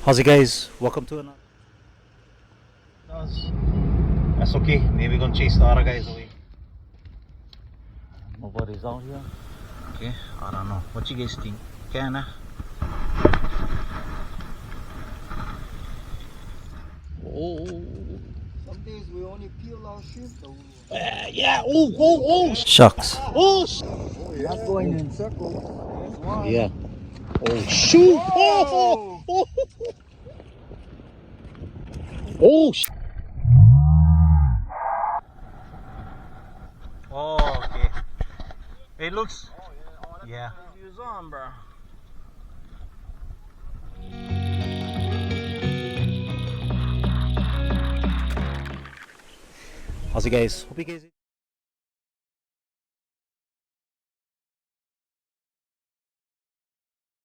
How's it, guys? Welcome to another. That's okay. Maybe we're gonna chase the other guys away. Nobody's out here. Okay, I don't know. What you guys think? Can Oh. Some days we only peel our shrimp though. Yeah. Oh. Shucks. Oh, not going in circles. There's one. Yeah. Oh shoot! Whoa! Oh. Oh, okay. It looks. Yeah. He's on, bro. How's it, guys? Hope you guys.